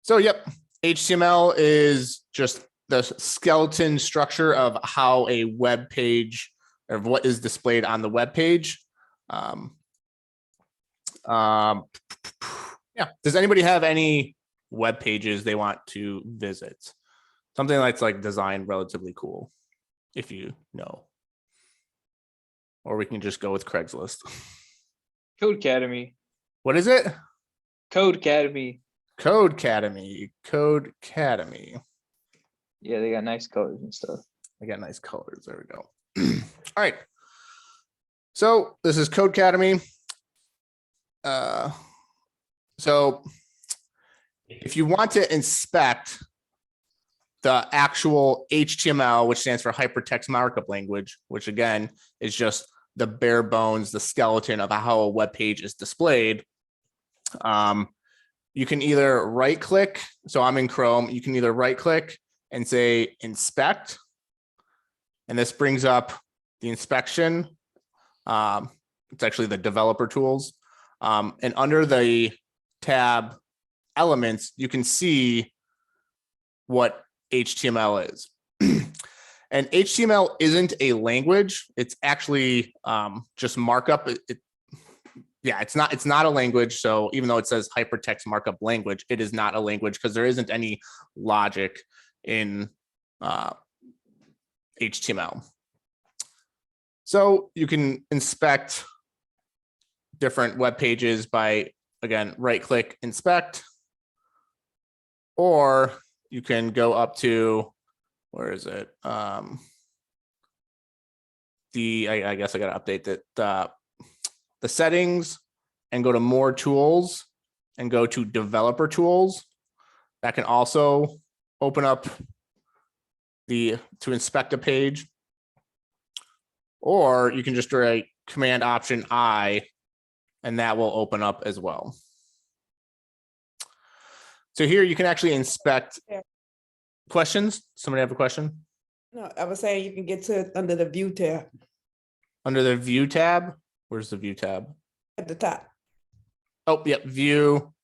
So, yep, HTML is just the skeleton structure of how a web page or what is displayed on the web page. Yeah. Does anybody have any web pages they want to visit? Something that's like designed relatively cool, if you know. Or we can just go with Craigslist. Code Academy. What is it? Code Academy. Code Academy. Code Academy. Yeah, they got nice colors and stuff. They got nice colors. There we go. All right. So this is Code Academy. So if you want to inspect the actual HTML, which stands for hypertext markup language, which again is just the bare bones, the skeleton of how a web page is displayed, you can either right click. So I'm in Chrome. You can either right click and say inspect. And this brings up the inspection. It's actually the developer tools. And under the tab elements, you can see what HTML is. And HTML isn't a language. It's actually just markup. It's not a language. So even though it says hypertext markup language, it is not a language because there isn't any logic in HTML. So you can inspect different web pages by, again, right click, inspect, or you can go up to, where is it? I guess I got to update that. The settings and go to more tools and go to developer tools. That can also open up to inspect a page, or you can just write Command Option I, and that will open up as well. So here you can actually inspect. Questions? Somebody have a question? No, I was saying you can get to it under the view tab. Under the view tab? Where's the view tab? At the top. Oh, yep. View,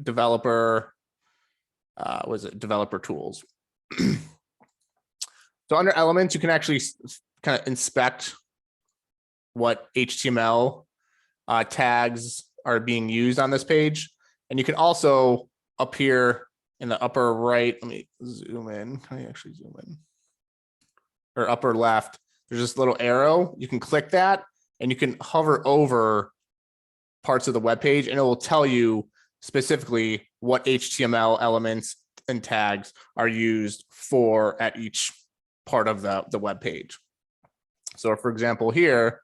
developer, was it developer tools? So under elements, you can actually kind of inspect what HTML tags are being used on this page. And you can also up here in the upper right, let me zoom in. Can I actually zoom in? Or upper left, there's this little arrow. You can click that and you can hover over parts of the web page and it will tell you specifically what HTML elements and tags are used for at each part of the web page. So for example, here,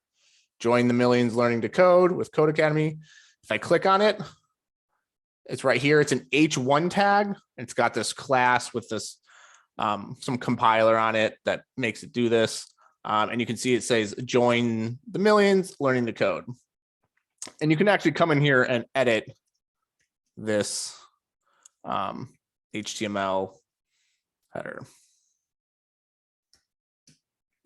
join the millions learning to code with Code Academy. If I click on it, it's right here. It's an H1 tag. It's got this class with this some compiler on it that makes it do this. And you can see it says join the millions learning to code. And you can actually come in here and edit this HTML header.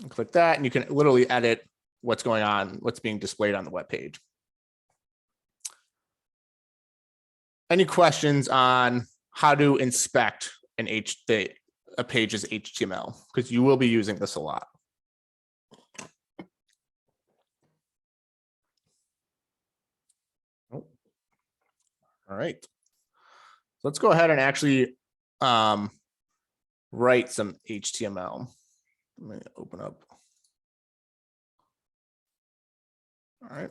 And click that, and you can literally edit what's going on, what's being displayed on the web page. Any questions on how to inspect a page's HTML? Because you will be using this a lot. Oh. All right. So let's go ahead and actually write some HTML. Let me open up. All right.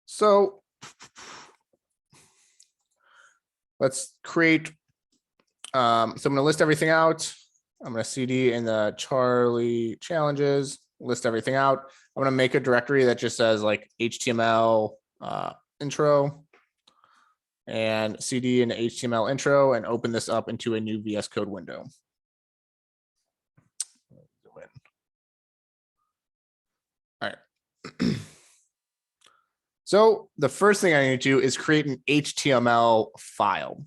So let's create. So I'm going to list everything out. I'm going to CD in the Charlie challenges, list everything out. I'm going to make a directory that just says like HTML intro and CD in the HTML intro and open this up into a new VS Code window. All right. So the first thing I need to do is create an HTML file.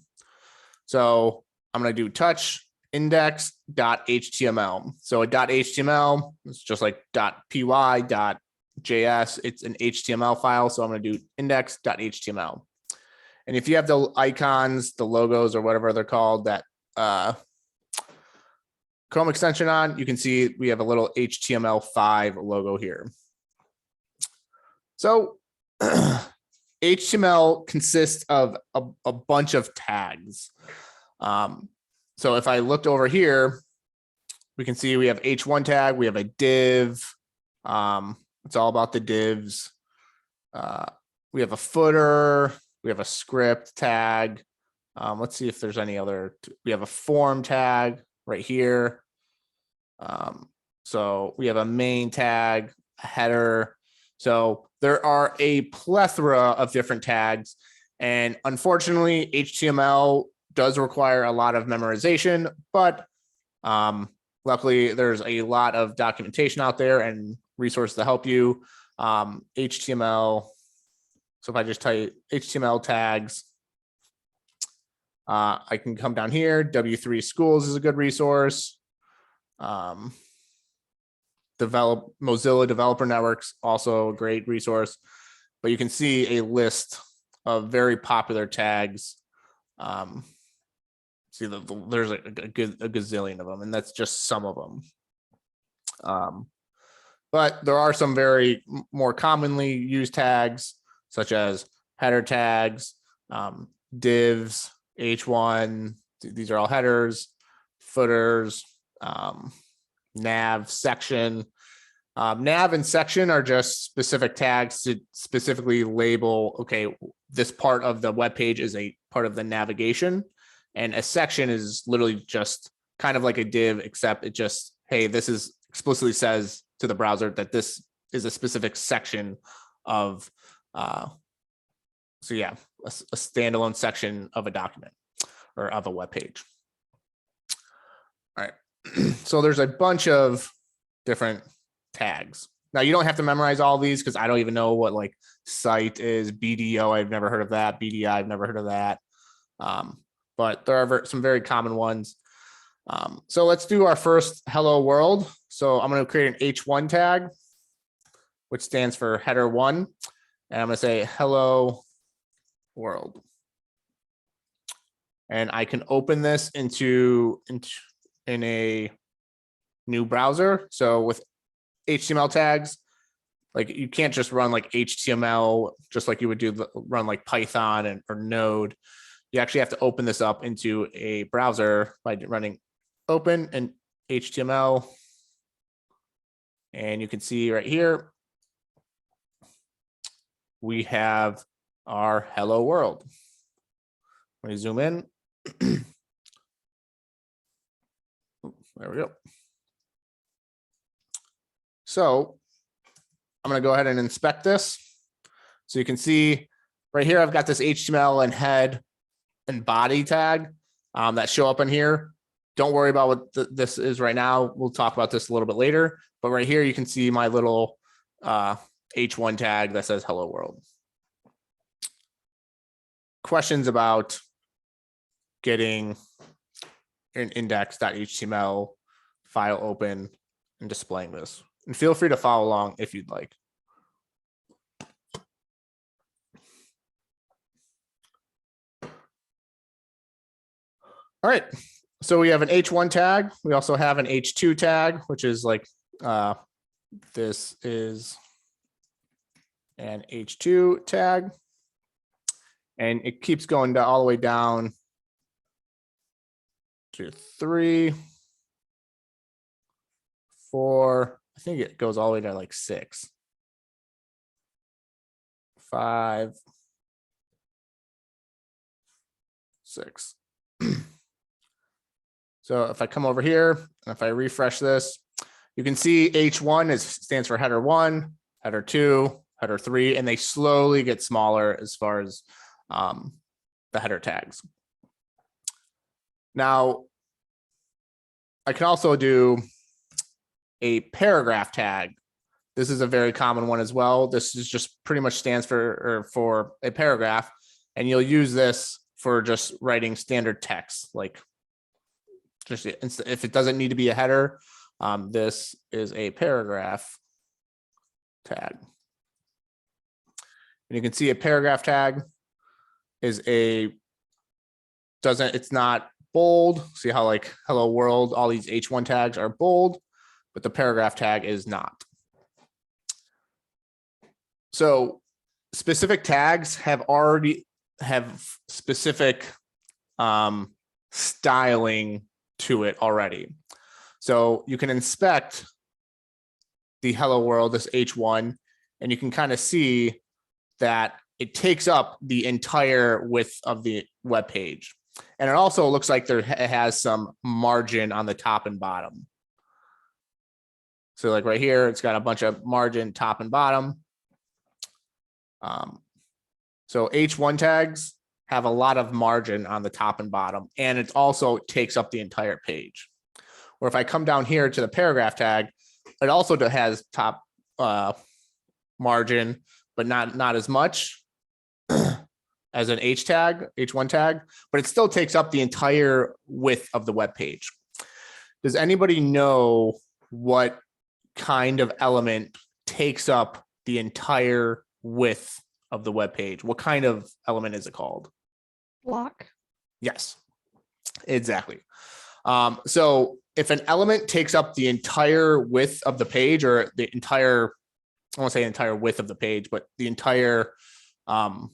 So I'm going to do touch index.html. So a .html is just like .py.js. It's an HTML file. So I'm going to do index.html. And if you have the icons, the logos or whatever they're called, that Chrome extension on, you can see we have a little HTML5 logo here. So HTML consists of a bunch of tags. So if I looked over here, we can see we have H1 tag, we have a div. It's all about the divs. We have a footer, we have a script tag. Let's see if there's any other. We have a form tag right here. So we have a main tag, a header. So there are a plethora of different tags. And unfortunately, HTML does require a lot of memorization, but luckily there's a lot of documentation out there and resources to help you. HTML. So if I just type HTML tags, I can come down here. W3 Schools is a good resource. Mozilla Developer Networks, also a great resource. But you can see a list of very popular tags. See, there's a gazillion of them, and that's just some of them. But there are some very more commonly used tags, such as header tags, divs, H1. These are all headers, footers, nav, section. Nav and section are just specific tags to specifically label, okay, this part of the web page is a part of the navigation. And a section is literally just kind of like a div, except it just, hey, this is explicitly says to the browser that this is a specific section of, so yeah, a standalone section of a document or of a web page. All right, so there's a bunch of different tags. Now you don't have to memorize all these because I don't even know what like site is. BDO, I've never heard of that. BDI, I've never heard of that. But there are some very common ones. So let's do our first hello world. So I'm going to create an H1 tag, which stands for header 1. And I'm going to say hello world. And I can open this in a new browser. So with HTML tags, like you can't just run like HTML, just like you would do run like Python or Node. You actually have to open this up into a browser by running open and HTML. And you can see right here, we have our hello world. Let me zoom in. There we go. So I'm going to go ahead and inspect this. So you can see right here, I've got this HTML and head and body tag that show up in here. Don't worry about what this is right now. We'll talk about this a little bit later. But right here, you can see my little H1 tag that says hello world. Questions about getting an index.html file open and displaying this. And feel free to follow along if you'd like. All right, so we have an H1 tag. We also have an H2 tag, which is like, this is an H2 tag. And it keeps going all the way down to 3, 4. I think it goes all the way to like 6, 5, 6. So if I come over here, and if I refresh this, you can see H1 stands for header 1, header 2, header 3, and they slowly get smaller as far as the header tags. Now, I can also do a paragraph tag. This is a very common one as well. This is just pretty much stands for a paragraph, and you'll use this for just writing standard text, like just if it doesn't need to be a header. This is a paragraph tag. And you can see a paragraph tag is it's not bold. See how like hello world, all these H1 tags are bold, but the paragraph tag is not. So specific tags have specific styling to it already. So you can inspect the hello world, this H1, and you can kind of see that it takes up the entire width of the web page. And it also looks like it has some margin on the top and bottom. So like right here, it's got a bunch of margin top and bottom. So H1 tags have a lot of margin on the top and bottom, and it also takes up the entire page. Or if I come down here to the paragraph tag, it also has top margin, but not as much as an H1 tag, but it still takes up the entire width of the web page. Does anybody know what kind of element takes up the entire width of the web page? What kind of element is it called? Block. Yes, exactly. So if an element takes up the entire width of the page, or the entire, I won't say entire width of the page, but the entire, I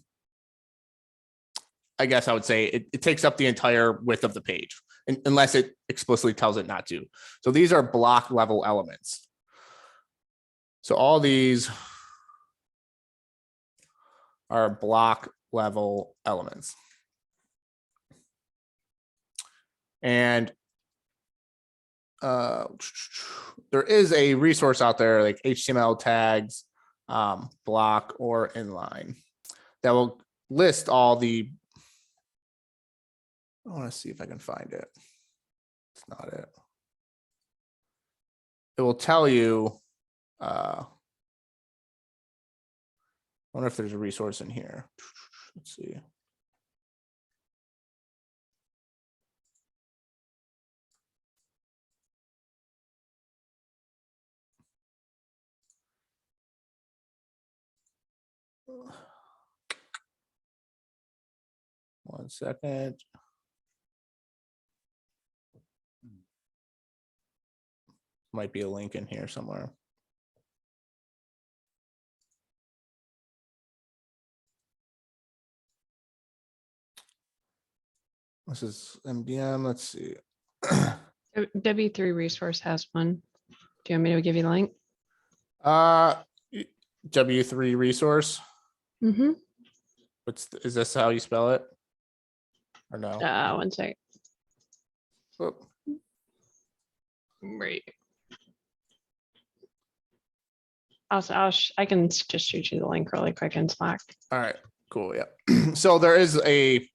guess I would say it takes up the entire width of the page, unless it explicitly tells it not to. So these are block level elements. So all these are block level elements. And there is a resource out there like HTML tags, block or inline, that will list all the, I want to see if I can find it. It's not it. It will tell you, I wonder if there's a resource in here. Let's see. One second. Might be a link in here somewhere. This is MDM. Let's see. W3 resource has one. Do you want me to give you the link? W3 resource. Mm-hmm. Is this how you spell it? Or no? 1 second. Oh, Right. I can just shoot you the link really quick in Slack. all right, cool. Yeah. So there is if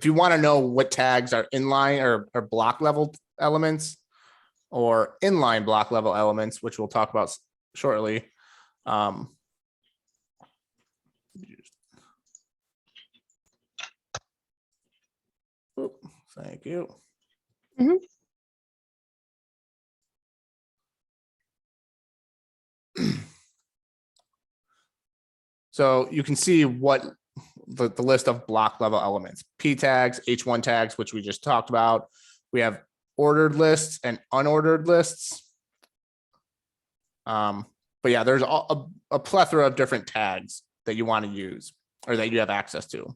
you want to know what tags are inline or block level elements, or inline block level elements, which we'll talk about shortly. Thank you. Mhm. So you can see what the list of block level elements: P tags, H1 tags, which we just talked about. We have ordered lists and unordered lists. But yeah, there's a plethora of different tags that you want to use, or that you have access to.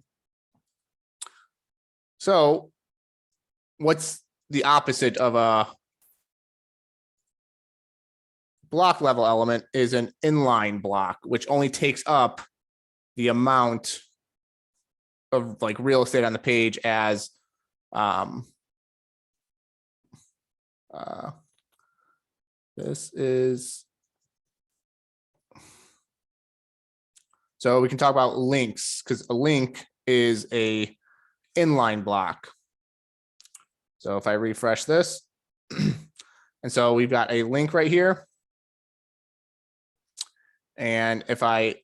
So what's the opposite of a block level element? Is an inline block, which only takes up the amount of like real estate on the page as this is. So we can talk about links, because a link is a inline block. So if I refresh this, and so we've got a link right here. And if I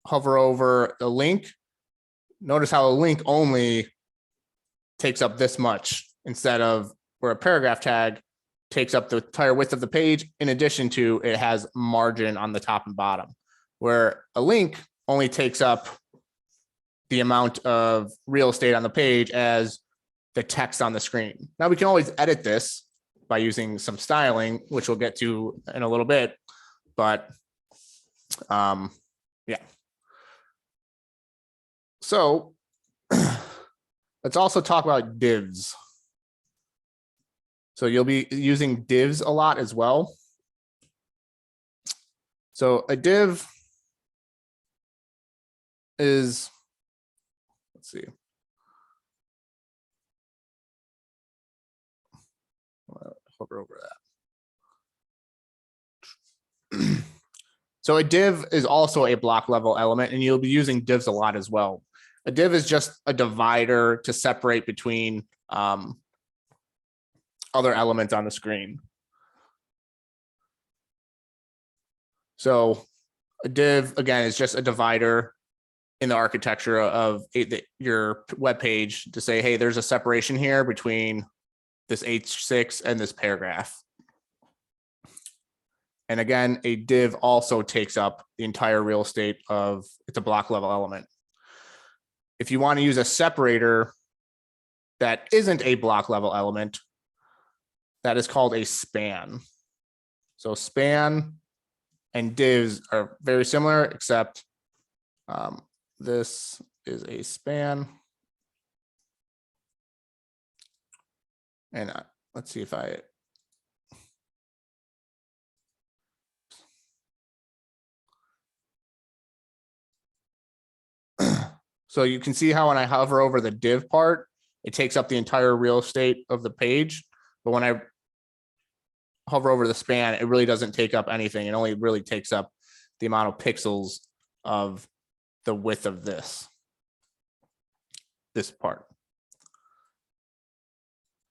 hover over the link, notice how a link only takes up this much, instead of where a paragraph tag takes up the entire width of the page. In addition to, it has margin on the top and bottom, where a link only takes up the amount of real estate on the page as the text on the screen. Now we can always edit this by using some styling, which we'll get to in a little bit, but yeah. So let's also talk about divs. So you'll be using divs a lot as well. So a div is, let's see. Hover over that. So a div is also a block level element, and you'll be using divs a lot as well. A div is just a divider to separate between other elements on the screen. So a div, again, is just a divider in the architecture of your web page to say, hey, there's a separation here between this H6 and this paragraph. And again, a div also takes up the entire real estate of, it's a block level element. If you want to use a separator that isn't a block level element, that is called a span. So span and divs are very similar, except this is a span. And let's see if I, so you can see how when I hover over the div part, it takes up the entire real estate of the page. But when I hover over the span, it really doesn't take up anything. It only really takes up the amount of pixels of the width of this part.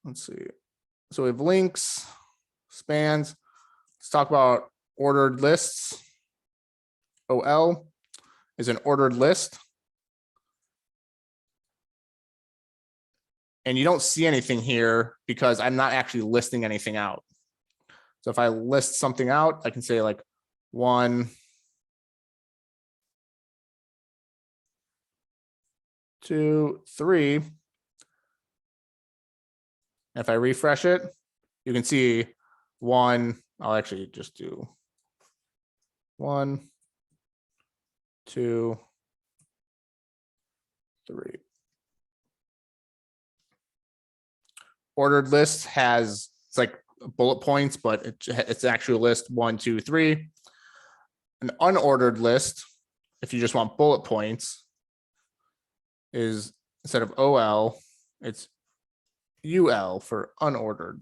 Let's see. So we have links, spans. Let's talk about ordered lists. OL is an ordered list. And you don't see anything here because I'm not actually listing anything out. So if I list something out, I can say like 1, 2, 3. If I refresh it, you can see 1. I'll actually just do 1, 2, 3. Ordered list has, it's like bullet points, but it's actually a list 1, 2, 3. An unordered list, if you just want bullet points, is instead of OL, it's UL for unordered.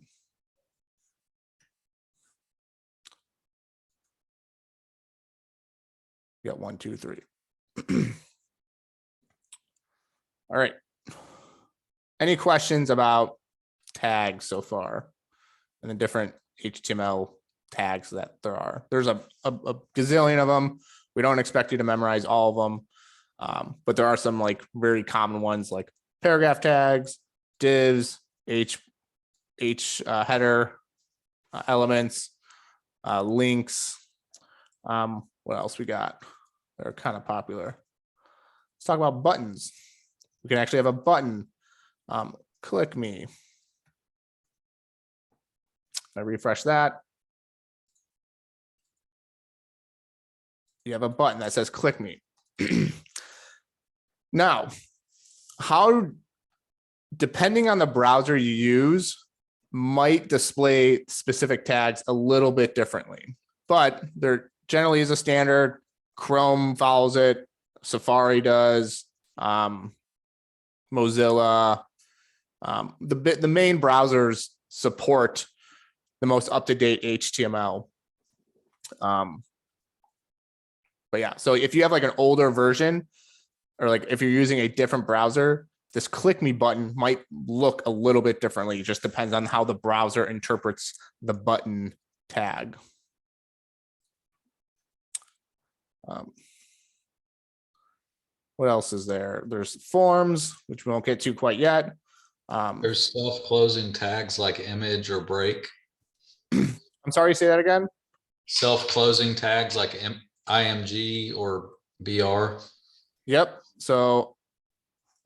You got 1, 2, 3. All right. Any questions about tags so far and the different HTML tags that there are? There's a gazillion of them. We don't expect you to memorize all of them, but there are some like very common ones like paragraph tags, divs, header elements, links. What else we got? They're kind of popular. Let's talk about buttons. We can actually have a button. Click me. I refresh that. You have a button that says click me. Now, depending on the browser you use, might display specific tags a little bit differently, but there generally is a standard. Chrome follows it, Safari does, Mozilla. The main browsers support the most up-to-date HTML. But yeah, so if you have like an older version, or like if you're using a different browser, this click me button might look a little bit differently. It just depends on how the browser interprets the button tag. What else is there? There's forms, which we won't get to quite yet. There's self-closing tags like image or break. I'm sorry, say that again. Self-closing tags like IMG or BR. Yep. So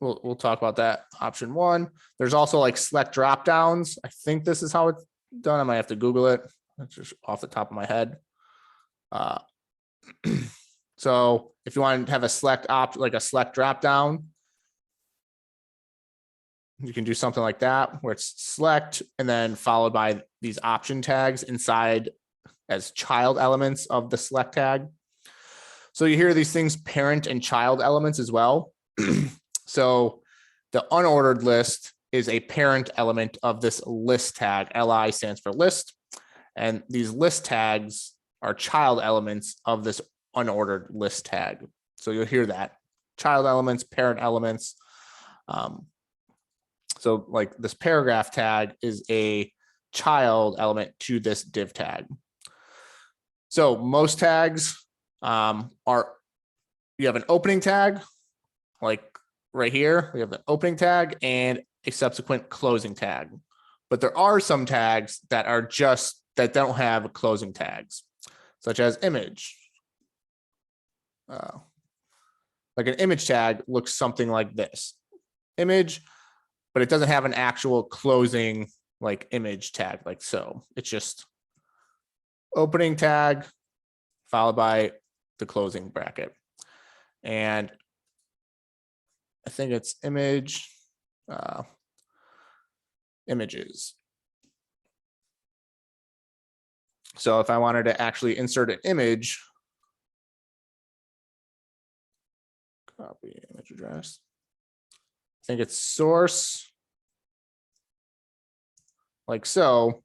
we'll talk about that. Option 1. There's also like select drop downs. I think this is how it's done. I might have to Google it. That's just off the top of my head. So if you want to have a select like a select drop down, you can do something like that where it's select and then followed by these option tags inside as child elements of the select tag. So you hear these things, parent and child elements as well. So the unordered list is a parent element of this list tag. LI stands for list. And these list tags are child elements of this unordered list tag. So you'll hear that child elements, parent elements. So like this paragraph tag is a child element to this div tag. So most tags are, you have an opening tag, like right here, we have an opening tag and a subsequent closing tag. But there are some tags that are just, that don't have closing tags, such as image. Like an image tag looks something like this. Image, but it doesn't have an actual closing like image tag like so. It's just opening tag followed by the closing bracket. And I think it's image, images. So if I wanted to actually insert an image, copy image address. I think it's source, like so.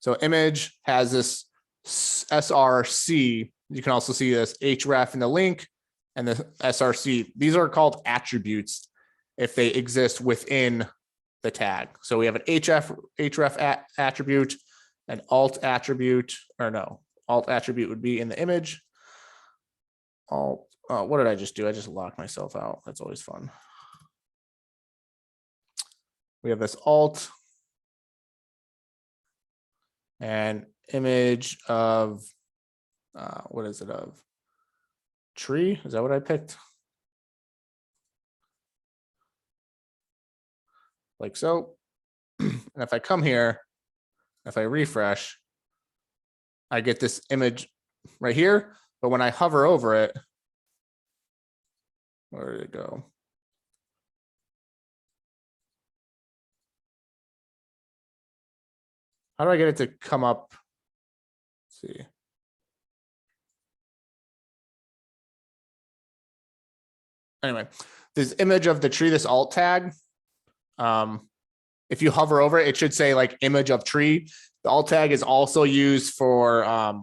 So image has this src. You can also see this href in the link and the src. These are called attributes if they exist within the tag. So we have an href attribute, an alt attribute, or no, alt attribute would be in the image. Alt, oh, what did I just do? I just locked myself out. That's always fun. We have this alt and image of, what is it of? Tree, is that what I picked? Like so. And if I come here, if I refresh, I get this image right here. But when I hover over it, where did it go? How do I get it to come up? Let's see. Anyway, this image of the tree, this alt tag. If you hover over it, it should say like image of tree. The alt tag is also used for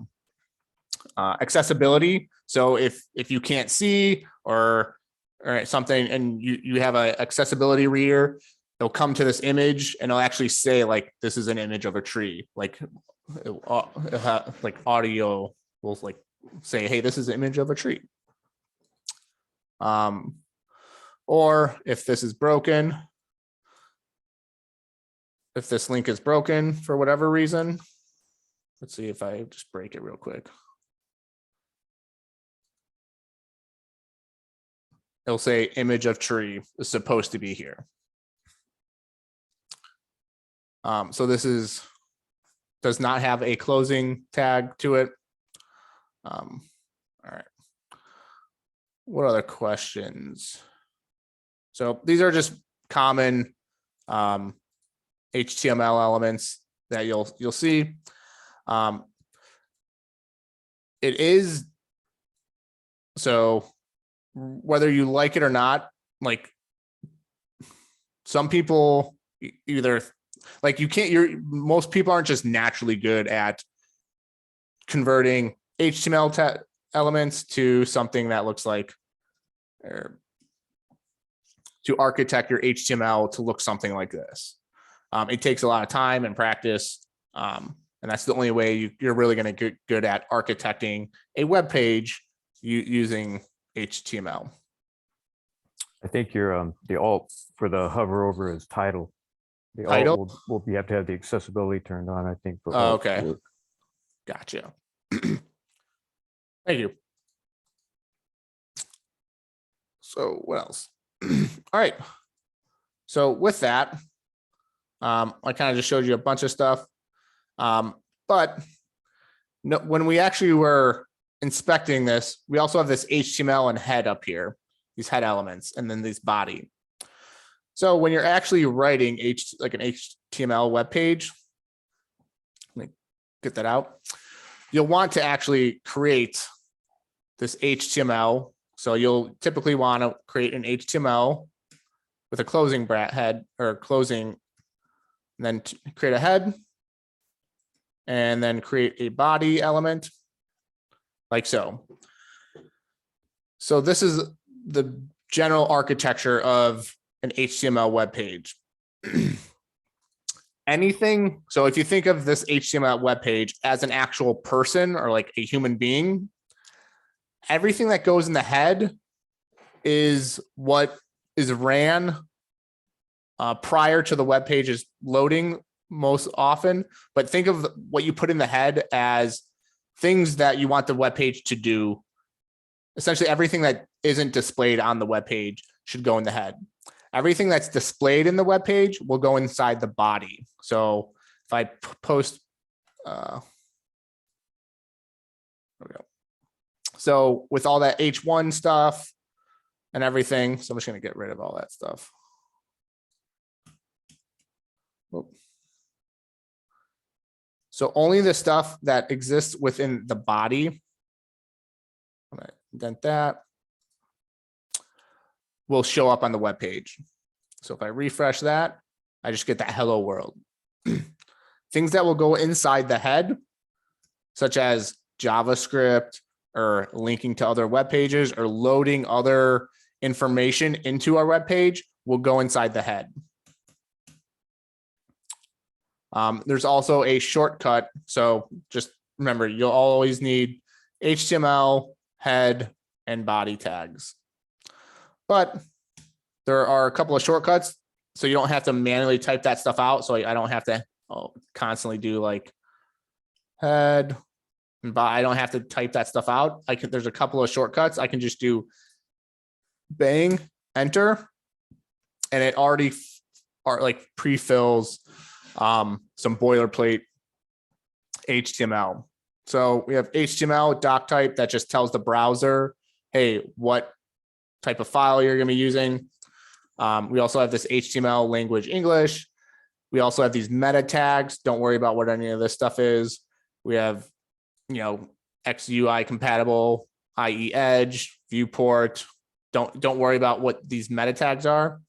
accessibility. So if you can't see or something and you have a accessibility reader, it'll come to this image and it'll actually say like this is an image of a tree. Like like audio will like say, hey, this is an image of a tree. Or if this is broken, if this link is broken for whatever reason, let's see if I just break it real quick. It'll say image of tree is supposed to be here. So this does not have a closing tag to it. All right. What other questions? So these are just common HTML elements that you'll see. It is so whether you like it or not, like some people either like most people aren't just naturally good at converting HTML elements to something that looks like, or to architect your HTML to look something like this. It takes a lot of time and practice. And that's the only way you're really going to get good at architecting a web page using HTML. I think your the alt for the hover over is title. The Title? alt will you have to have the accessibility turned on, I think. For Oh, alt to okay. work. Gotcha. Thank you. So what else? All right. So with that, I kind of just showed you a bunch of stuff. But no, when we actually were inspecting this, we also have this HTML and head up here, these head elements, and then this body. So when you're actually writing like an HTML web page, let me get that out. You'll want to actually create this HTML. So you'll typically want to create an HTML with a closing head or closing, and then create a head, and then create a body element like so. So this is the general architecture of an HTML web page. Anything, so if you think of this HTML web page as an actual person or like a human being, everything that goes in the head is what is ran prior to the web page's loading most often. But think of what you put in the head as things that you want the web page to do. Essentially, everything that isn't displayed on the web page should go in the head. Everything that's displayed in the web page will go inside the body. So if I post, there we go. So with all that H1 stuff and everything, so I'm just going to get rid of all that stuff. So only the stuff that exists within the body, I'm going to indent that, will show up on the web page. So if I refresh that, I just get that hello world. Things that will go inside the head, such as JavaScript or linking to other web pages or loading other information into our web page, will go inside the head. There's also a shortcut. So just remember, you'll always need HTML, head, and body tags. But there are a couple of shortcuts, so you don't have to manually type that stuff out. So I don't have to constantly do like head, but I don't have to type that stuff out. There's a couple of shortcuts. I can just do bang, enter, and it already pre-fills some boilerplate HTML. So we have HTML doc type that just tells the browser, hey, what type of file you're going to be using. We also have this HTML language English. We also have these meta tags. Don't worry about what any of this stuff is. We have, XUI compatible, IE Edge, viewport. Don't worry about what these meta tags are.